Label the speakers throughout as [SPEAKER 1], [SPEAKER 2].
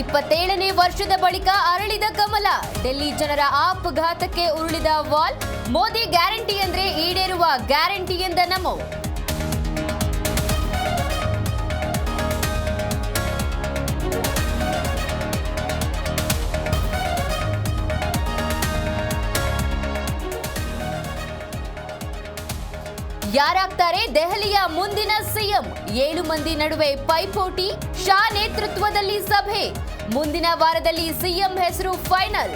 [SPEAKER 1] 27ನೇ ವರ್ಷದ ಬಳಿಕ ಅರಳಿದ ಕಮಲ. ಡೆಲ್ಲಿ ಜನರ ಆಪಘಾತಕ್ಕೆ ಉರುಳಿದ ವಾಲ್. ಮೋದಿ ಗ್ಯಾರಂಟಿ ಅಂದ್ರೆ ಈಡೇರುವ ಗ್ಯಾರಂಟಿ ಎಂದ ನಮೋ. ಯಾರಾಗ್ತಾರೆ ದೆಹಲಿಯ ಮುಂದಿನ ಸಿಎಂ? 7 ಮಂದಿ ನಡುವೆ ಪೈಪೋಟಿ. ಶಾ ನೇತೃತ್ವದಲ್ಲಿ ಸಭೆ. ಮುಂದಿನ ವಾರದಲ್ಲಿ ಸಿಎಂ ಹೆಸರು ಫೈನಲ್.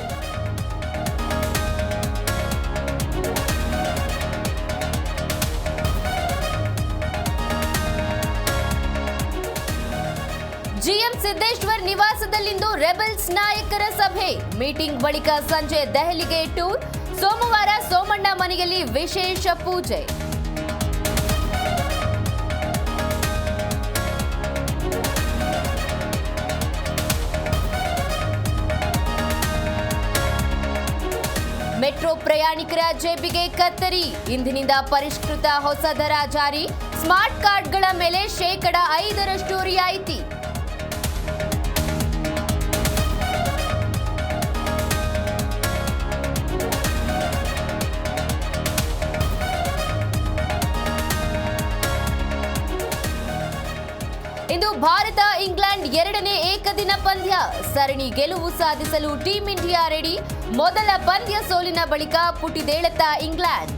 [SPEAKER 1] ಜಿಎಂ ಸಿದ್ದೇಶ್ವರ್ ನಿವಾಸದಲ್ಲಿಂದು ರೆಬೆಲ್ಸ್ ನಾಯಕರ ಸಭೆ. ಮೀಟಿಂಗ್ ಬಳಿಕ ಸಂಜೆ ದೆಹಲಿಗೆ ಟೂರ್. ಸೋಮವಾರ ಸೋಮಣ್ಣ ಮನೆಯಲ್ಲಿ ವಿಶೇಷ ಪೂಜೆ. ಮೆಟ್ರೋ ಪ್ರಯಾಣಿಕರ ಜೇಬಿಗೆ ಕತ್ತರಿ. ಇಂದಿನಿಂದ ಪರಿಷ್ಕೃತ ಹೊಸ ದರ ಜಾರಿ. ಸ್ಮಾರ್ಟ್ ಕಾರ್ಡ್ಗಳ ಮೇಲೆ 5% ರಿಯಾಯಿತಿ. ಇಂದು ಭಾರತ ಇಂಗ್ಲೆಂಡ್ 2ನೇ ಏಕದಿನ ಪಂದ್ಯ. ಸರಣಿ ಗೆಲುವು ಸಾಧಿಸಲು ಟೀಂ ಇಂಡಿಯಾ ರೆಡಿ. ಮೊದಲ ಪಂದ್ಯ ಸೋಲಿನ ಬಳಿಕ ಪುಟಿದೇಳುತ್ತಾ ಇಂಗ್ಲೆಂಡ್.